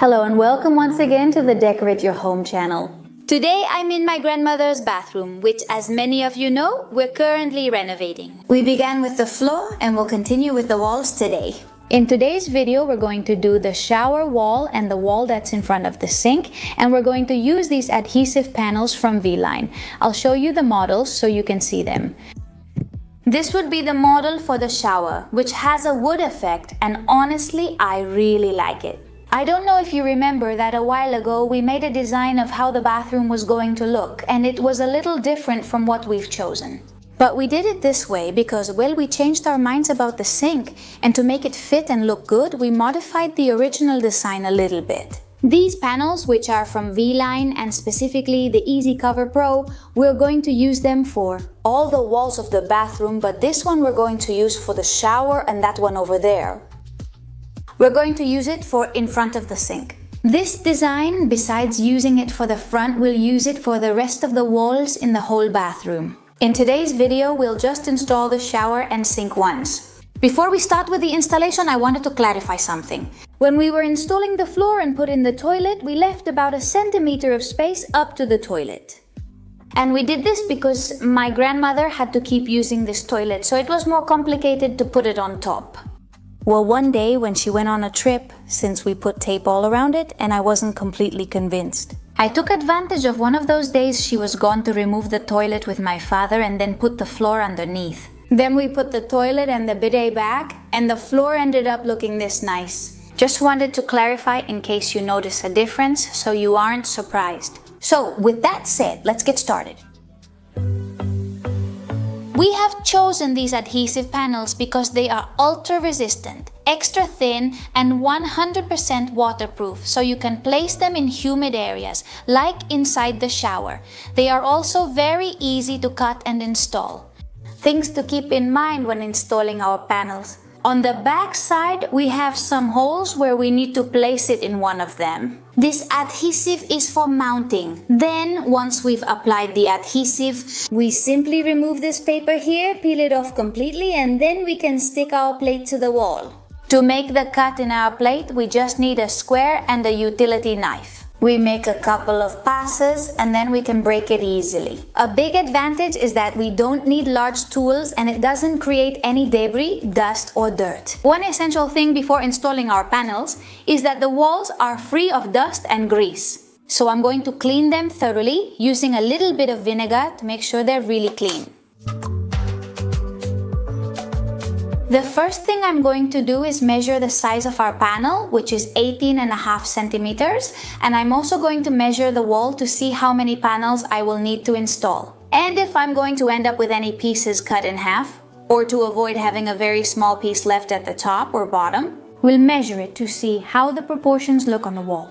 Hello and welcome once again to the Decorate Your Home channel. Today I'm in my grandmother's bathroom, which as many of you know, we're currently renovating. We began with the floor and we'll continue with the walls today. In today's video, we're going to do the shower wall and the wall that's in front of the sink, and we're going to use these adhesive panels from V-Line. I'll show you the models so you can see them. This would be the model for the shower, which has a wood effect, and honestly, I really like it. I don't know if you remember that a while ago we made a design of how the bathroom was going to look, and it was a little different from what we've chosen. But we did it this way because, well, we changed our minds about the sink, and to make it fit and look good, we modified the original design a little bit. These panels, which are from V-Line and specifically the Easy Cover Pro, we're going to use them for all the walls of the bathroom, but this one we're going to use for the shower and that one over there. We're going to use it for in front of the sink. This design, besides using it for the front, we'll use it for the rest of the walls in the whole bathroom. In today's video, we'll just install the shower and sink once. Before we start with the installation, I wanted to clarify something. When we were installing the floor and put in the toilet, we left about 1 centimeter of space up to the toilet. And we did this because my grandmother had to keep using this toilet, so it was more complicated to put it on top. Well, one day when she went on a trip, since we put tape all around it, and I wasn't completely convinced. I took advantage of one of those days she was gone to remove the toilet with my father and then put the floor underneath. Then we put the toilet and the bidet back, and the floor ended up looking this nice. Just wanted to clarify in case you notice a difference, so you aren't surprised. So, with that said, let's get started. We have chosen these adhesive panels because they are ultra resistant, extra thin, and 100% waterproof, so you can place them in humid areas, like inside the shower. They are also very easy to cut and install. Things to keep in mind when installing our panels. On the back side, we have some holes where we need to place it in one of them. This adhesive is for mounting. Then, once we've applied the adhesive, we simply remove this paper here, peel it off completely, and then we can stick our plate to the wall. To make the cut in our plate, we just need a square and a utility knife. We make a couple of passes and then we can break it easily. A big advantage is that we don't need large tools and it doesn't create any debris, dust or dirt. One essential thing before installing our panels is that the walls are free of dust and grease. So I'm going to clean them thoroughly using a little bit of vinegar to make sure they're really clean. The first thing I'm going to do is measure the size of our panel, which is 18.5 centimeters, and I'm also going to measure the wall to see how many panels I will need to install. And if I'm going to end up with any pieces cut in half, or to avoid having a very small piece left at the top or bottom, we'll measure it to see how the proportions look on the wall.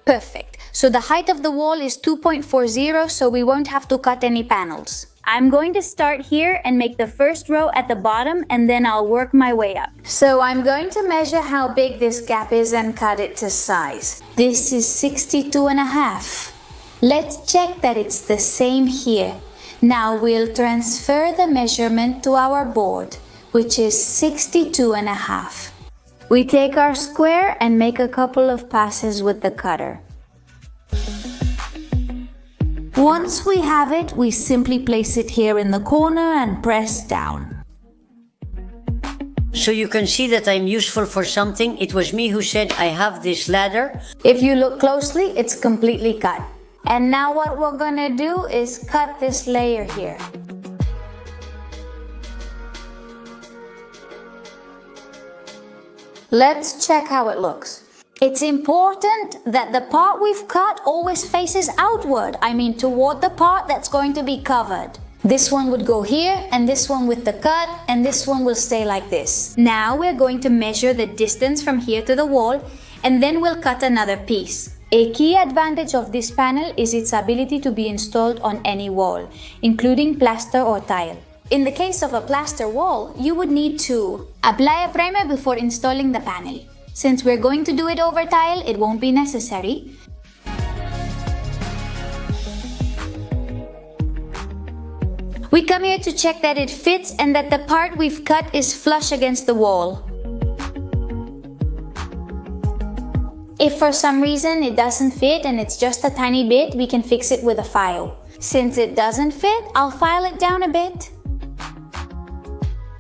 Perfect. So the height of the wall is 2.40, so we won't have to cut any panels. I'm going to start here and make the first row at the bottom, and then I'll work my way up. So I'm going to measure how big this gap is and cut it to size. This is 62.5. Let's check that it's the same here. Now we'll transfer the measurement to our board, which is 62.5. We take our square and make a couple of passes with the cutter. Once we have it, we simply place it here in the corner and press down. So you can see that I'm useful for something. It was me who said I have this ladder. If you look closely, it's completely cut. And now what we're gonna do is cut this layer here. Let's check how it looks. It's important that the part we've cut always faces outward. I mean, toward the part that's going to be covered. This one would go here, and this one with the cut, and this one will stay like this. Now we're going to measure the distance from here to the wall, and then we'll cut another piece. A key advantage of this panel is its ability to be installed on any wall, including plaster or tile. In the case of a plaster wall, you would need to apply a primer before installing the panel. Since we're going to do it over tile, it won't be necessary. We come here to check that it fits and that the part we've cut is flush against the wall. If for some reason it doesn't fit and it's just a tiny bit, we can fix it with a file. Since it doesn't fit, I'll file it down a bit.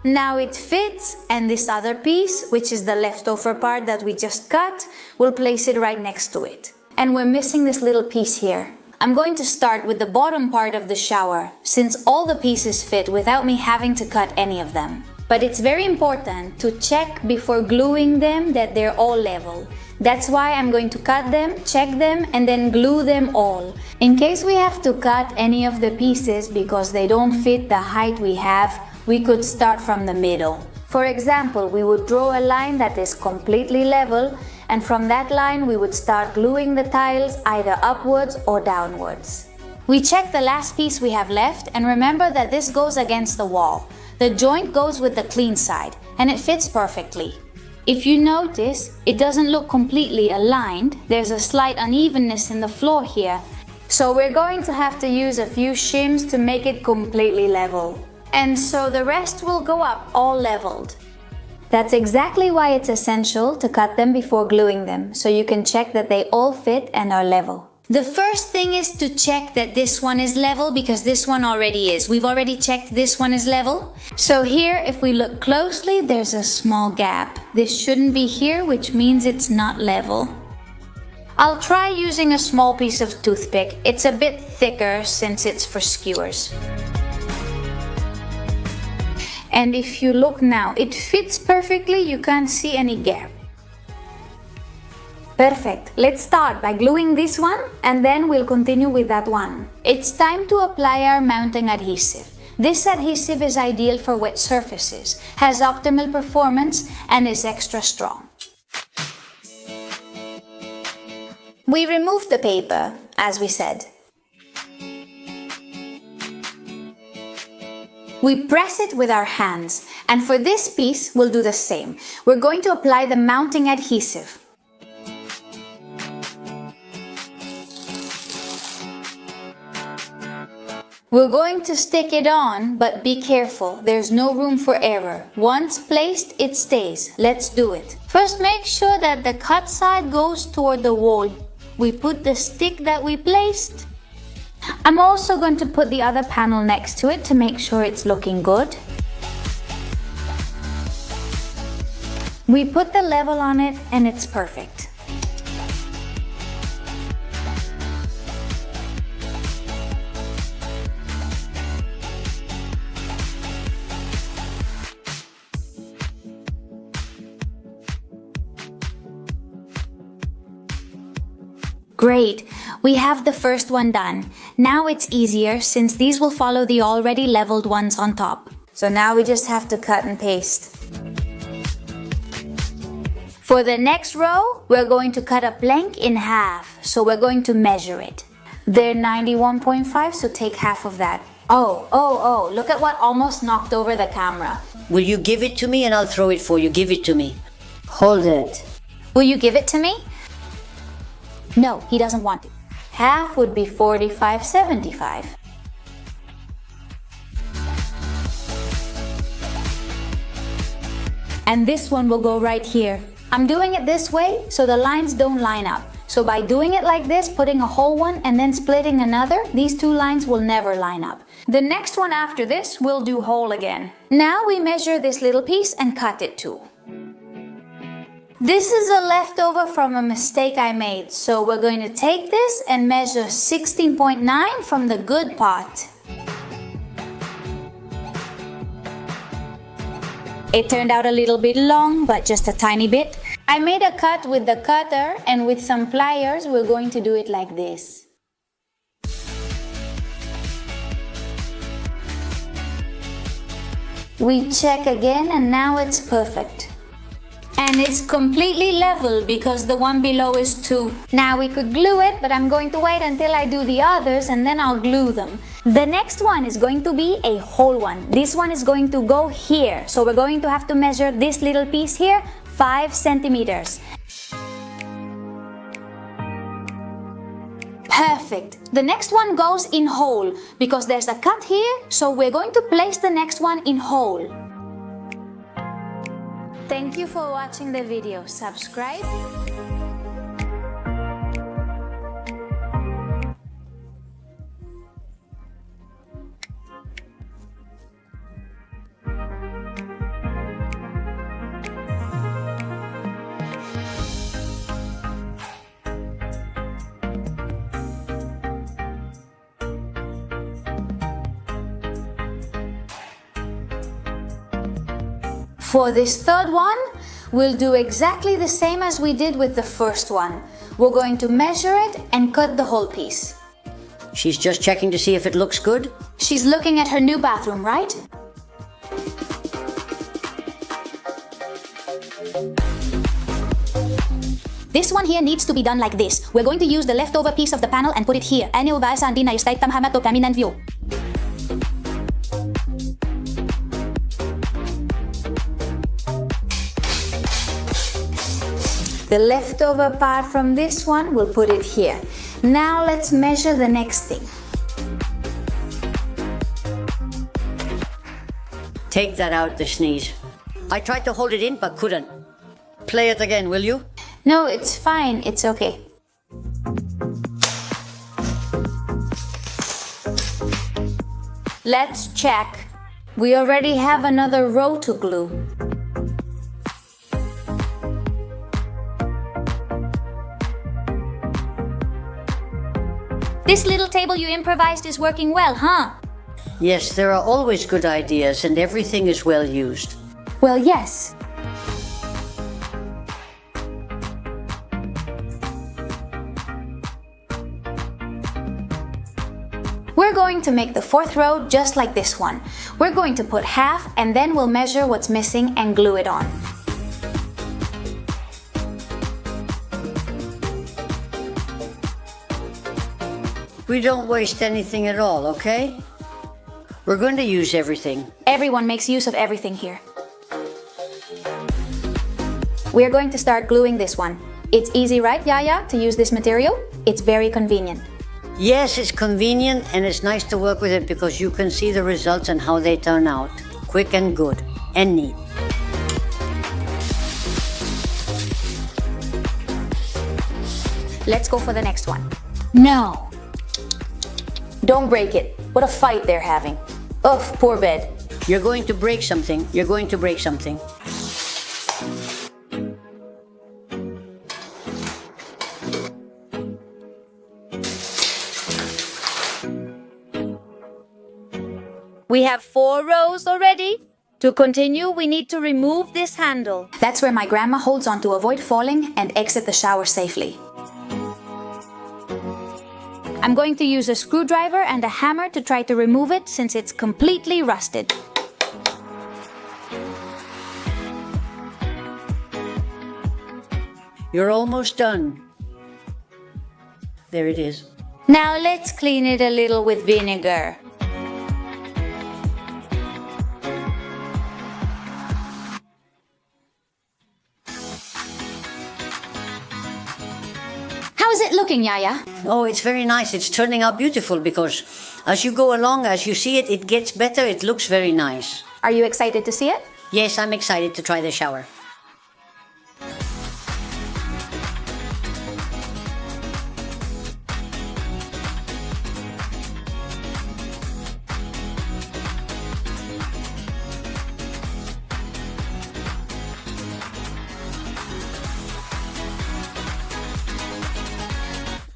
Now it fits, and this other piece, which is the leftover part that we just cut, we'll place it right next to it. And we're missing this little piece here. I'm going to start with the bottom part of the shower, since all the pieces fit without me having to cut any of them. But it's very important to check before gluing them that they're all level. That's why I'm going to cut them, check them, and then glue them all. In case we have to cut any of the pieces because they don't fit the height we have, we could start from the middle. For example, we would draw a line that is completely level, and from that line we would start gluing the tiles either upwards or downwards. We check the last piece we have left, and remember that this goes against the wall. The joint goes with the clean side, and it fits perfectly. If you notice, it doesn't look completely aligned. There's a slight unevenness in the floor here. So we're going to have to use a few shims to make it completely level. And so the rest will go up all leveled. That's exactly why it's essential to cut them before gluing them, so you can check that they all fit and are level. The first thing is to check that this one is level, because this one already is. We've already checked this one is level. So here, if we look closely, there's a small gap. This shouldn't be here, which means it's not level. I'll try using a small piece of toothpick. It's a bit thicker since it's for skewers. And if you look now, it fits perfectly, you can't see any gap. Perfect. Let's start by gluing this one, and then we'll continue with that one. It's time to apply our mounting adhesive. This adhesive is ideal for wet surfaces, has optimal performance, and is extra strong. We remove the paper, as we said. We press it with our hands, and for this piece, we'll do the same. We're going to apply the mounting adhesive. We're going to stick it on, but be careful, there's no room for error. Once placed, it stays. Let's do it. First, make sure that the cut side goes toward the wall. We put the stick that we placed. I'm also going to put the other panel next to it to make sure it's looking good. We put the level on it and it's perfect. Great, we have the first one done. Now it's easier since these will follow the already leveled ones on top. So now we just have to cut and paste. For the next row, we're going to cut a plank in half. So we're going to measure it. They're 91.5, so take half of that. Oh, look at what almost knocked over the camera. Will you give it to me and I'll throw it for you? Give it to me. Hold it. Will you give it to me? No, he doesn't want it. Half would be 45.75. And this one will go right here. I'm doing it this way so the lines don't line up. So by doing it like this, putting a whole one and then splitting another, these two lines will never line up. The next one after this, we'll do whole again. Now we measure this little piece and cut it too. This is a leftover from a mistake I made, so we're going to take this and measure 16.9 from the good part. It turned out a little bit long, but just a tiny bit. I made a cut with the cutter, and with some pliers we're going to do it like this. We check again and now it's perfect. And it's completely level because the one below is 2. Now we could glue it, but I'm going to wait until I do the others and then I'll glue them. The next one is going to be a whole one. This one is going to go here. So we're going to have to measure this little piece here, 5 centimeters. Perfect. The next one goes in whole because there's a cut here, so we're going to place the next one in whole. Thank you for watching the video. Subscribe. For this third one, we'll do exactly the same as we did with the first one. We're going to measure it and cut the whole piece. She's just checking to see if it looks good. She's looking at her new bathroom, right? This one here needs to be done like this. We're going to use the leftover piece of the panel and put it here. Ano ba sa hindi na yung tama to kami ng view? The leftover part from this one, we'll put it here. Now let's measure the next thing. Take that out, the sneeze. I tried to hold it in but couldn't. Play it again, will you? No, it's fine. It's okay. Let's check. We already have another row to glue. This little table you improvised is working well, huh? Yes, there are always good ideas and everything is well used. Well, yes. We're going to make the fourth row just like this one. We're going to put half and then we'll measure what's missing and glue it on. We don't waste anything at all, okay? We're going to use everything. Everyone makes use of everything here. We're going to start gluing this one. It's easy, right, Yaya, to use this material? It's very convenient. Yes, it's convenient and it's nice to work with it because you can see the results and how they turn out. Quick and good and neat. Let's go for the next one. No. Don't break it. What a fight they're having. Ugh, poor bed. You're going to break something. You're going to break something. We have 4 rows already. To continue, we need to remove this handle. That's where my grandma holds on to avoid falling and exit the shower safely. I'm going to use a screwdriver and a hammer to try to remove it since it's completely rusted. You're almost done. There it is. Now let's clean it a little with vinegar. How's it looking, Yaya? Oh, it's very nice. It's turning out beautiful because as you go along, as you see it, it gets better. It looks very nice. Are you excited to see it? Yes, I'm excited to try the shower.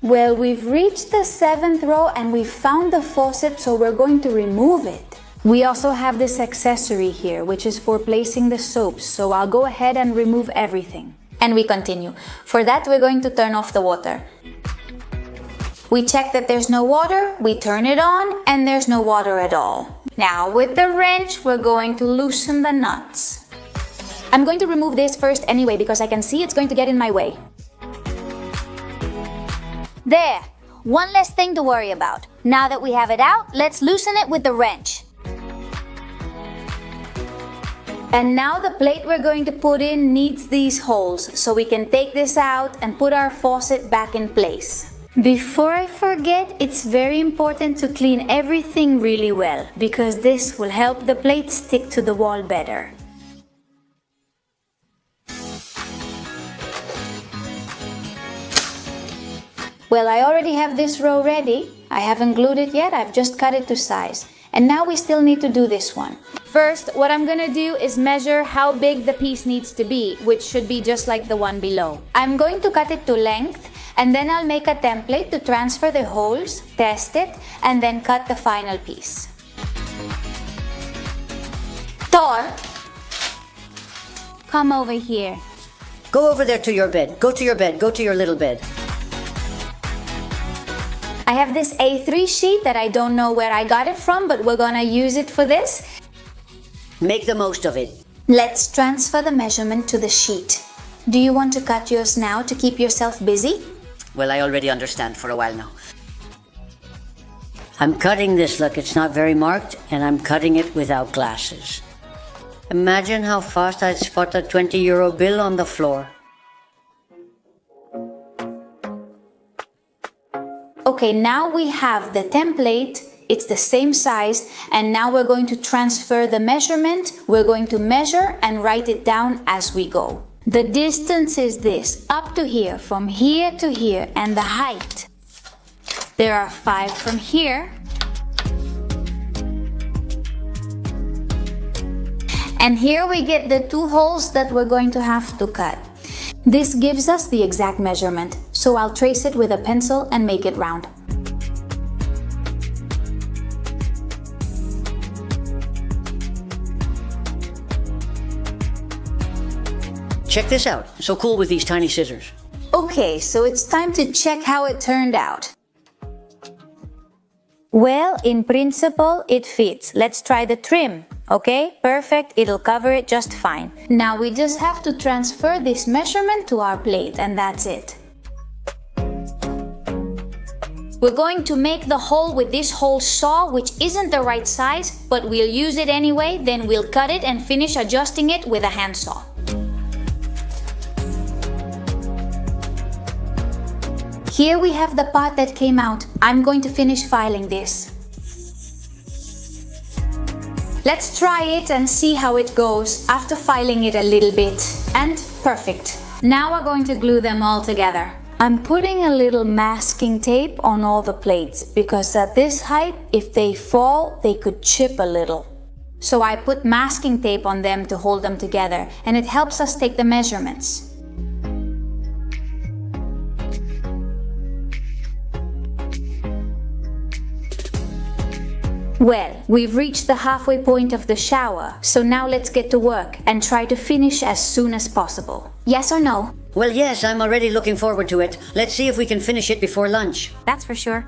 Well, we've reached the 7th row and we've found the faucet, so we're going to remove it. We also have this accessory here, which is for placing the soaps, so I'll go ahead and remove everything. And we continue. For that, we're going to turn off the water. We check that there's no water, we turn it on, and there's no water at all. Now, with the wrench, we're going to loosen the nuts. I'm going to remove this first anyway because I can see it's going to get in my way. There! One less thing to worry about. Now that we have it out, let's loosen it with the wrench. And now the plate we're going to put in needs these holes, so we can take this out and put our faucet back in place. Before I forget, it's very important to clean everything really well, because this will help the plate stick to the wall better. Well, I already have this row ready. I haven't glued it yet, I've just cut it to size. And now we still need to do this one. First, what I'm gonna do is measure how big the piece needs to be, which should be just like the one below. I'm going to cut it to length, and then I'll make a template to transfer the holes, test it, and then cut the final piece. Tor, come over here. Go over there to your bed. Go to your bed. Go to your little bed. I have this A3 sheet that I don't know where I got it from, but we're gonna use it for this. Make the most of it. Let's transfer the measurement to the sheet. Do you want to cut yours now to keep yourself busy? Well, I already understand for a while now. I'm cutting this, look, it's not very marked, and I'm cutting it without glasses. Imagine how fast I'd spot a 20 € bill on the floor. Okay, now we have the template, it's the same size, and now we're going to transfer the measurement. We're going to measure and write it down as we go. The distance is this, up to here, from here to here, and the height. There are 5 from here. And here we get the 2 holes that we're going to have to cut. This gives us the exact measurement, so I'll trace it with a pencil and make it round. Check this out. So cool with these tiny scissors. Okay, so it's time to check how it turned out. Well, in principle, it fits. Let's try the trim. Okay, perfect. It'll cover it just fine. Now we just have to transfer this measurement to our plate, and that's it. We're going to make the hole with this hole saw, which isn't the right size, but we'll use it anyway. Then we'll cut it and finish adjusting it with a handsaw. Here we have the part that came out. I'm going to finish filing this. Let's try it and see how it goes after filing it a little bit. And perfect. Now we're going to glue them all together. I'm putting a little masking tape on all the plates because at this height, if they fall, they could chip a little. So I put masking tape on them to hold them together, and it helps us take the measurements. Well, we've reached the halfway point of the shower, so now let's get to work and try to finish as soon as possible. Yes or no? Well, yes, I'm already looking forward to it. Let's see if we can finish it before lunch. That's for sure.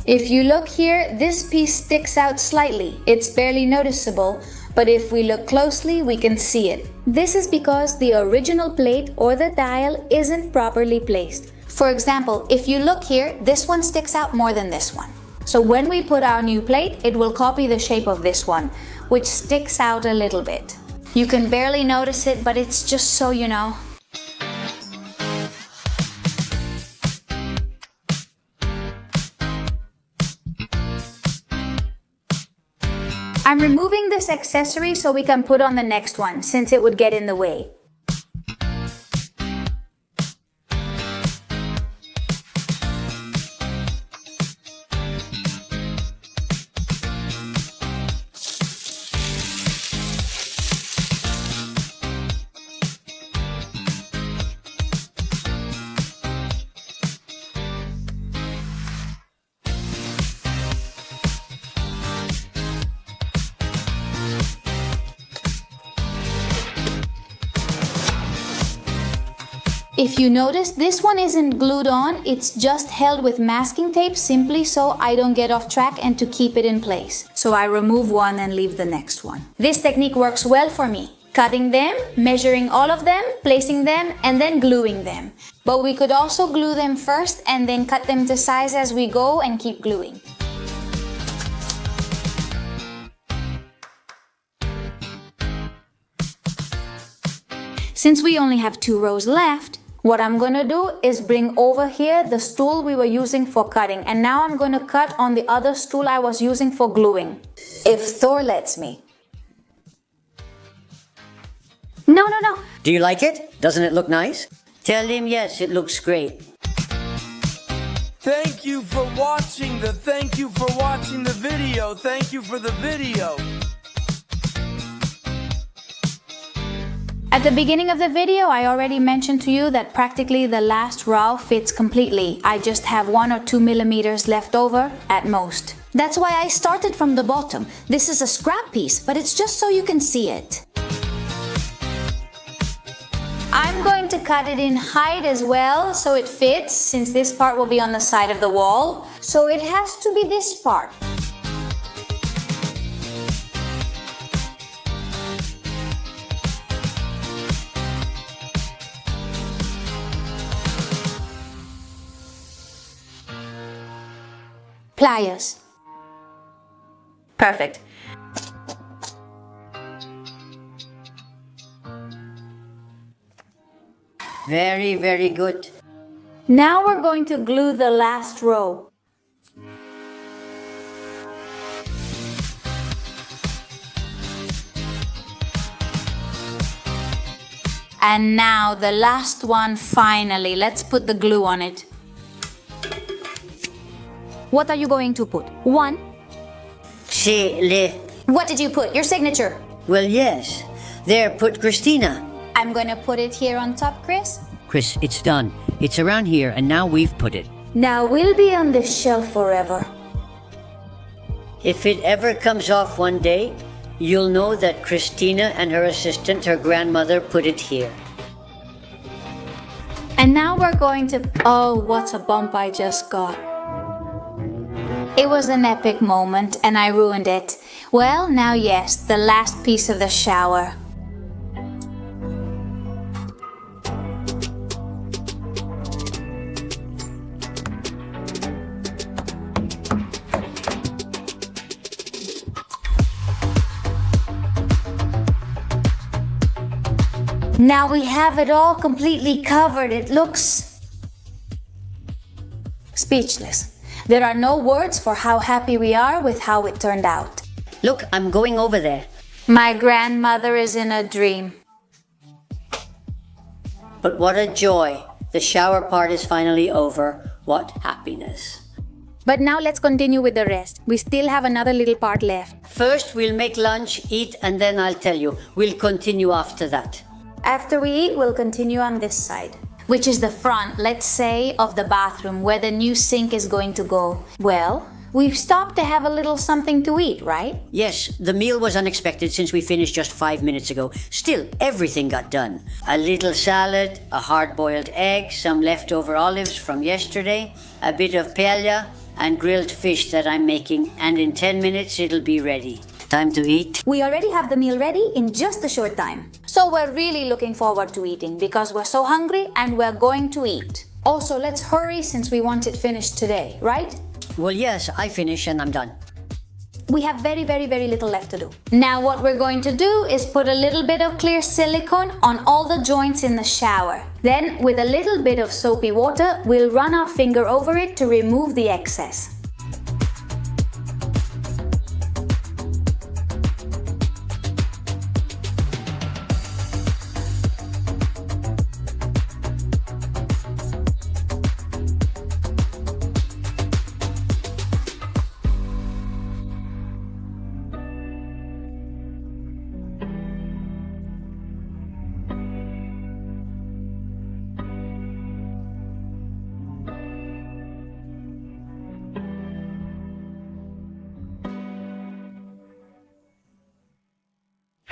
If you look here, this piece sticks out slightly. It's barely noticeable, but if we look closely, we can see it. This is because the original plate or the dial isn't properly placed. For example, if you look here, this one sticks out more than this one. So when we put our new plate, it will copy the shape of this one, which sticks out a little bit. You can barely notice it, but it's just so you know. I'm removing this accessory so we can put on the next one, since it would get in the way. If you notice, this one isn't glued on, it's just held with masking tape simply so I don't get off track and to keep it in place. So I remove one and leave the next one. This technique works well for me. Cutting them, measuring all of them, placing them, and then gluing them. But we could also glue them first and then cut them to size as we go and keep gluing. Since we only have 2 rows left, what I'm gonna do is bring over here the stool we were using for cutting, and now I'm gonna cut on the other stool I was using for gluing. If Thor lets me. No. Do you like it? Doesn't it look nice? Tell him yes, it looks great. Thank you for watching the video. Thank you for the video. At the beginning of the video, I already mentioned to you that practically the last row fits completely. I just have 1 or 2 millimeters left over at most. That's why I started from the bottom. This is a scrap piece, but it's just so you can see it. I'm going to cut it in height as well so it fits, since this part will be on the side of the wall. So it has to be this part. Pliers. Perfect. Very, very good. Now we're going to glue the last row. And now the last one finally. Let's put the glue on it. What are you going to put? One. What did you put? Your signature. Well, yes. There, put Christina. I'm going to put it here on top, Chris. Chris, it's done. It's around here, and now we've put it. Now we'll be on this shelf forever. If it ever comes off one day, you'll know that Christina and her assistant, her grandmother, put it here. And now we're going to... Oh, what a bump I just got. It was an epic moment, and I ruined it. Well, now yes, the last piece of the shower. Now we have it all completely covered. It looks speechless. There are no words for how happy we are with how it turned out. Look, I'm going over there. My grandmother is in a dream. But what a joy. The shower part is finally over. What happiness. But now let's continue with the rest. We still have another little part left. First, we'll make lunch, eat, and then I'll tell you. We'll continue after that. After we eat, we'll continue on this side, which is the front, let's say, of the bathroom where the new sink is going to go. Well, we've stopped to have a little something to eat, right? Yes, the meal was unexpected since we finished just 5 minutes ago. Still, everything got done. A little salad, a hard-boiled egg, some leftover olives from yesterday, a bit of paella, and grilled fish that I'm making, and in 10 minutes it'll be ready. Time to eat. We already have the meal ready in just a short time. So we're really looking forward to eating because we're so hungry and we're going to eat. Also, let's hurry since we want it finished today, right? Well, yes, I finish and I'm done. We have very little left to do. Now what we're going to do is put a little bit of clear silicone on all the joints in the shower. Then, with a little bit of soapy water, we'll run our finger over it to remove the excess.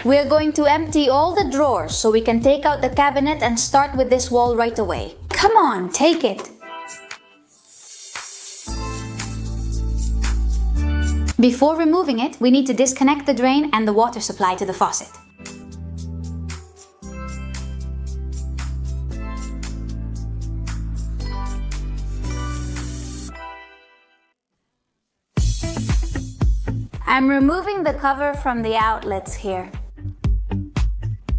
We're going to empty all the drawers so we can take out the cabinet and start with this wall right away. Come on, take it. Before removing it, we need to disconnect the drain and the water supply to the faucet. I'm removing the cover from the outlets here.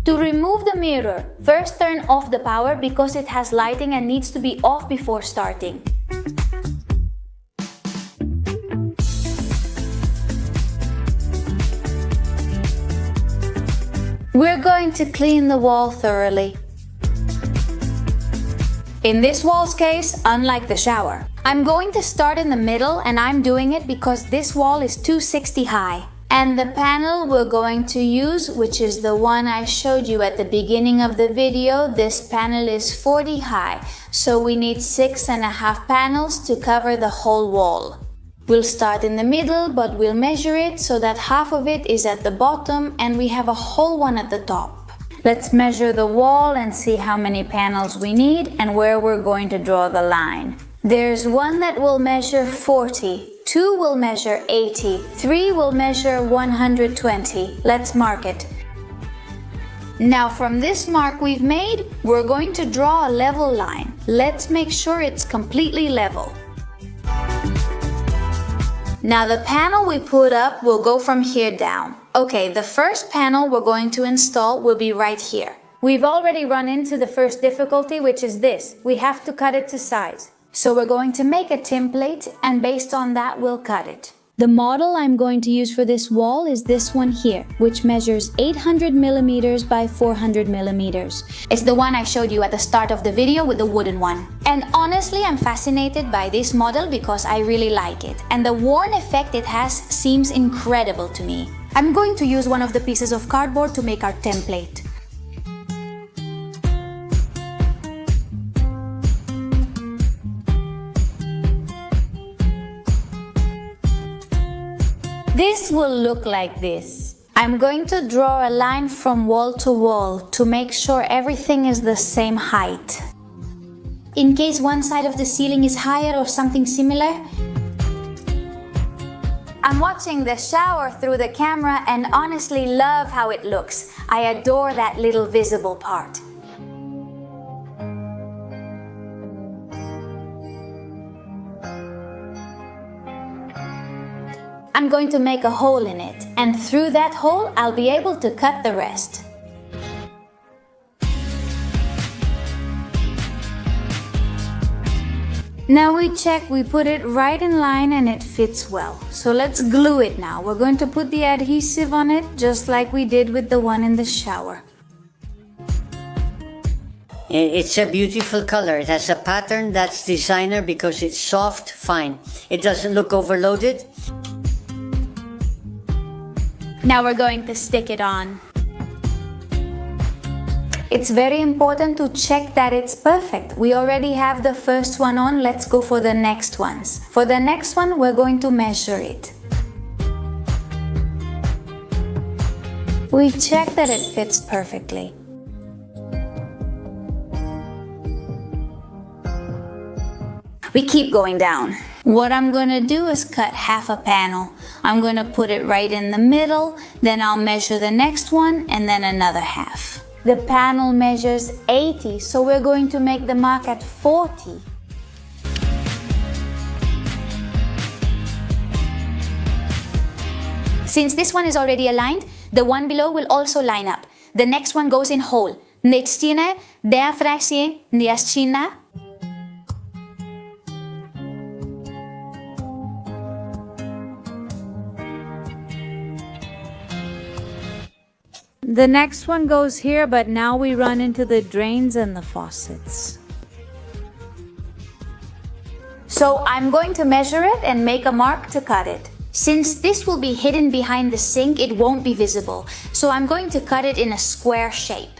To remove the mirror, first turn off the power because it has lighting and needs to be off before starting. We're going to clean the wall thoroughly. In this wall's case, unlike the shower, I'm going to start in the middle, and I'm doing it because this wall is 260 high. And the panel we're going to use, which is the one I showed you at the beginning of the video, this panel is 40 high, so we need 6.5 panels to cover the whole wall. We'll start in the middle, but we'll measure it so that half of it is at the bottom and we have a whole one at the top. Let's measure the wall and see how many panels we need and where we're going to draw the line. There's one that will measure 40, 2 will measure 80, 3 will measure 120. Let's mark it. Now from this mark we've made, we're going to draw a level line. Let's make sure it's completely level. Now the panel we put up will go from here down. Okay, the first panel we're going to install will be right here. We've already run into the first difficulty, which is this. We have to cut it to size. So we're going to make a template, and based on that we'll cut it. The model I'm going to use for this wall is this one here, which measures 800 millimeters by 400 millimeters. It's the one I showed you at the start of the video with the wooden one. And honestly, I'm fascinated by this model because I really like it. And the worn effect it has seems incredible to me. I'm going to use one of the pieces of cardboard to make our template. This will look like this. I'm going to draw a line from wall to wall to make sure everything is the same height. In case one side of the ceiling is higher or something similar, I'm watching the shower through the camera and honestly love how it looks. I adore that little visible part. I'm going to make a hole in it, and through that hole I'll be able to cut the rest. Now we check, we put it right in line and it fits well. So let's glue it now. We're going to put the adhesive on it just like we did with the one in the shower. It's a beautiful color. It has a pattern that's designer because it's soft, fine. It doesn't look overloaded. Now we're going to stick it on. It's very important to check that it's perfect. We already have the first one on, let's go for the next ones. For the next one, we're going to measure it. We check that it fits perfectly. We keep going down. What I'm gonna do is cut half a panel. I'm gonna put it right in the middle, then I'll measure the next one and then another half. The panel measures 80, so we're going to make the mark at 40. Since this one is already aligned, the one below will also line up. The next one goes in whole. Nechstine, deafrasie, niaschina. The next one goes here, but now we run into the drains and the faucets. So I'm going to measure it and make a mark to cut it. Since this will be hidden behind the sink, it won't be visible. So I'm going to cut it in a square shape.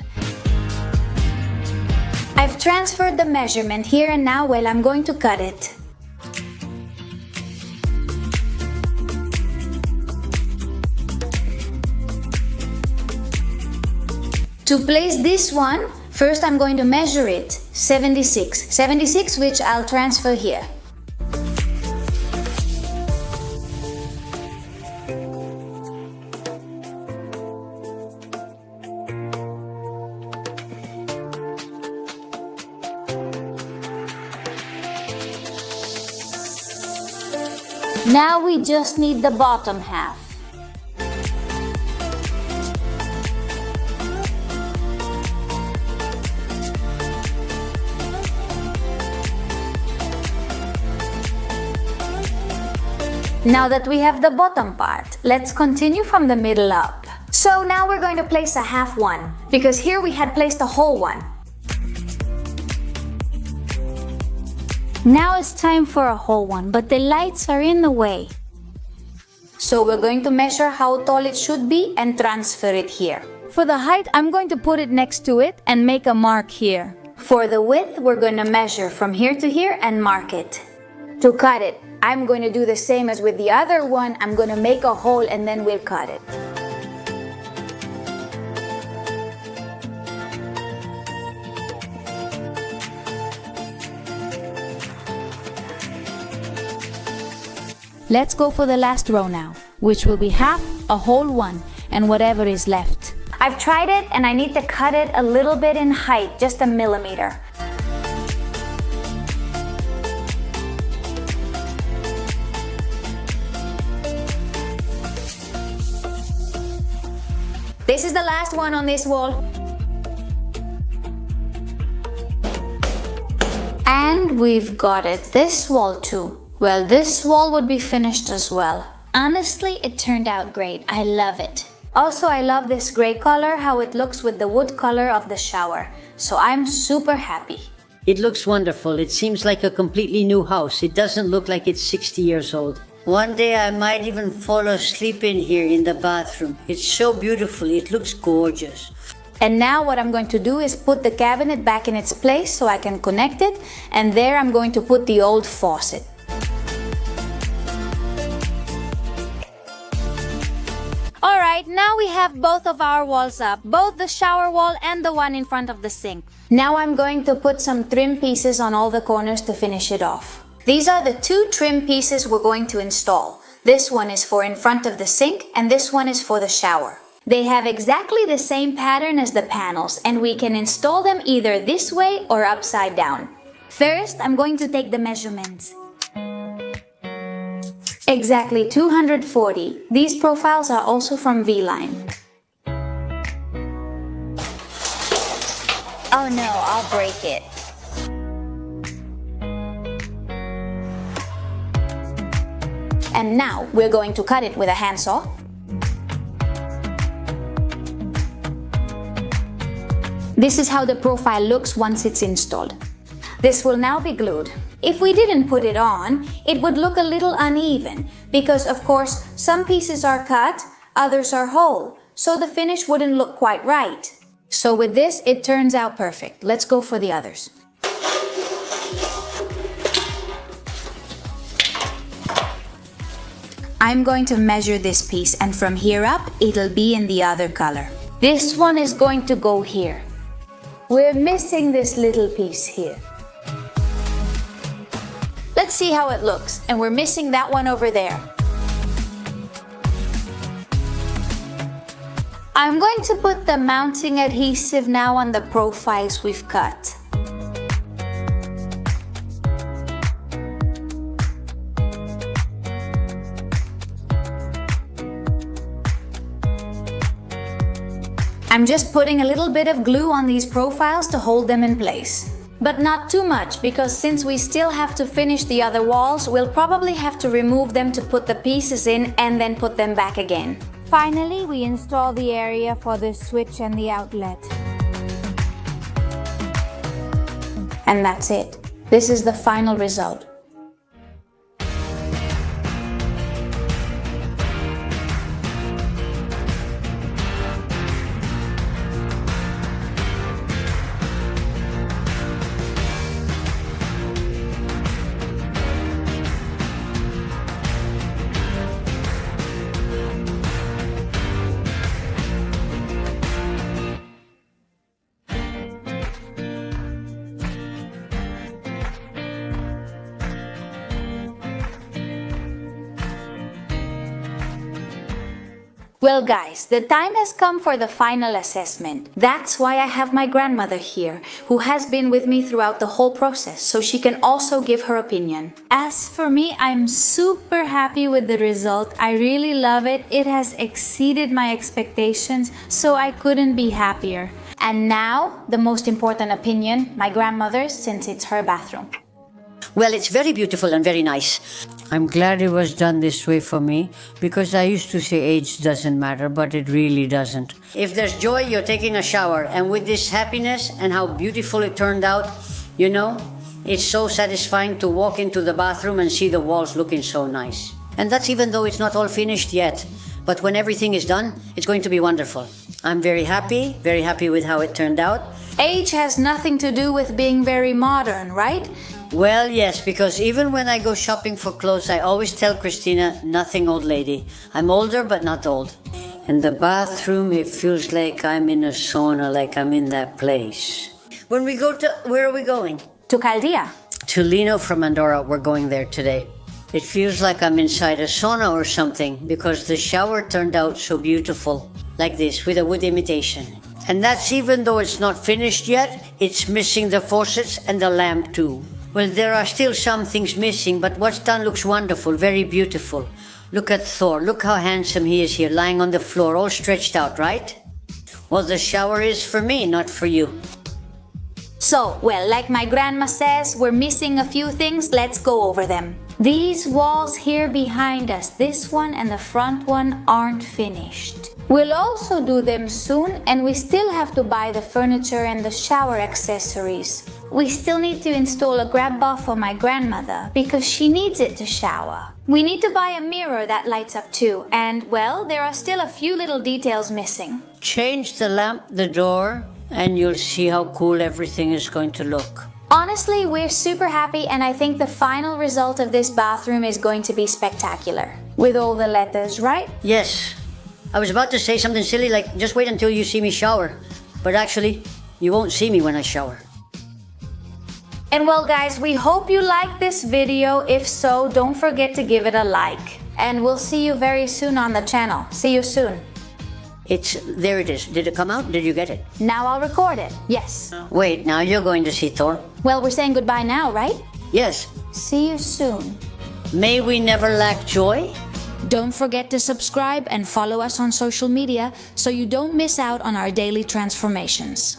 I've transferred the measurement here and now while I'm going to cut it. To place this one, first I'm going to measure it, 76, which I'll transfer here. Now we just need the bottom half. Now that we have the bottom part, let's continue from the middle up. So now we're going to place a half one, because here we had placed a whole one. Now it's time for a whole one, but the lights are in the way. So we're going to measure how tall it should be and transfer it here. For the height, I'm going to put it next to it and make a mark here. For the width, we're going to measure from here to here and mark it. To cut it, I'm going to do the same as with the other one. I'm going to make a hole and then we'll cut it. Let's go for the last row now, which will be half, a whole one, and whatever is left. I've tried it and I need to cut it a little bit in height, just a millimeter. This is the last one on this wall. And we've got it. This wall too. Well, this wall would be finished as well. Honestly, it turned out great. I love it. Also, I love this gray color, how it looks with the wood color of the shower. So I'm super happy. It looks wonderful. It seems like a completely new house. It doesn't look like it's 60 years old. One day I might even fall asleep in here in the bathroom. It's so beautiful. It looks gorgeous. And now what I'm going to do is put the cabinet back in its place so I can connect it. And there I'm going to put the old faucet. Alright, now we have both of our walls up, both the shower wall and the one in front of the sink. Now I'm going to put some trim pieces on all the corners to finish it off. These are the two trim pieces we're going to install. This one is for in front of the sink and this one is for the shower. They have exactly the same pattern as the panels and we can install them either this way or upside down. First, I'm going to take the measurements. Exactly 240. These profiles are also from V-Line. Oh no, I'll break it. And now we're going to cut it with a handsaw. This is how the profile looks once it's installed. This will now be glued. If we didn't put it on, it would look a little uneven because, of course, some pieces are cut, others are whole, so the finish wouldn't look quite right. So with this, it turns out perfect. Let's go for the others. I'm going to measure this piece and from here up, it'll be in the other color. This one is going to go here. We're missing this little piece here. Let's see how it looks, and we're missing that one over there. I'm going to put the mounting adhesive now on the profiles we've cut. I'm just putting a little bit of glue on these profiles to hold them in place. But not too much, because since we still have to finish the other walls, we'll probably have to remove them to put the pieces in and then put them back again. Finally, we install the area for the switch and the outlet. And that's it. This is the final result. Well guys, the time has come for the final assessment. That's why I have my grandmother here, who has been with me throughout the whole process, so she can also give her opinion. As for me, I'm super happy with the result. I really love it. It has exceeded my expectations, so I couldn't be happier. And now, the most important opinion, my grandmother's, since it's her bathroom. Well, it's very beautiful and very nice. I'm glad it was done this way for me, because I used to say age doesn't matter, but it really doesn't. If there's joy, you're taking a shower, and with this happiness and how beautiful it turned out, you know, it's so satisfying to walk into the bathroom and see the walls looking so nice. And that's even though it's not all finished yet. But when everything is done, it's going to be wonderful. I'm very happy with how it turned out. Age has nothing to do with being very modern, right? Well, yes, because even when I go shopping for clothes, I always tell Christina, nothing old lady. I'm older, but not old. In the bathroom, it feels like I'm in a sauna, like I'm in that place. When we go to, where are we going? To Chaldea. To Lino from Andorra, we're going there today. It feels like I'm inside a sauna or something because the shower turned out so beautiful. Like this, with a wood imitation. And that's even though it's not finished yet, it's missing the faucets and the lamp too. Well, there are still some things missing, but what's done looks wonderful, very beautiful. Look at Thor, look how handsome he is here, lying on the floor, all stretched out, right? Well, the shower is for me, not for you. So, well, like my grandma says, we're missing a few things, let's go over them. These walls here behind us, this one and the front one, aren't finished. We'll also do them soon, and we still have to buy the furniture and the shower accessories. We still need to install a grab bath for my grandmother because she needs it to shower. We need to buy a mirror that lights up too, and well, there are still a few little details missing. Change the lamp, the door, and you'll see how cool everything is going to look. Honestly, we're super happy, and I think the final result of this bathroom is going to be spectacular. With all the letters, right? Yes. I was about to say something silly like, just wait until you see me shower. But actually, you won't see me when I shower. And well guys, we hope you liked this video. If so, don't forget to give it a like. And we'll see you very soon on the channel. See you soon. There it is. Did it come out? Did you get it? Now I'll record it. Yes. Wait, now you're going to see Thor? Well, we're saying goodbye now, right? Yes. See you soon. May we never lack joy? Don't forget to subscribe and follow us on social media so you don't miss out on our daily transformations.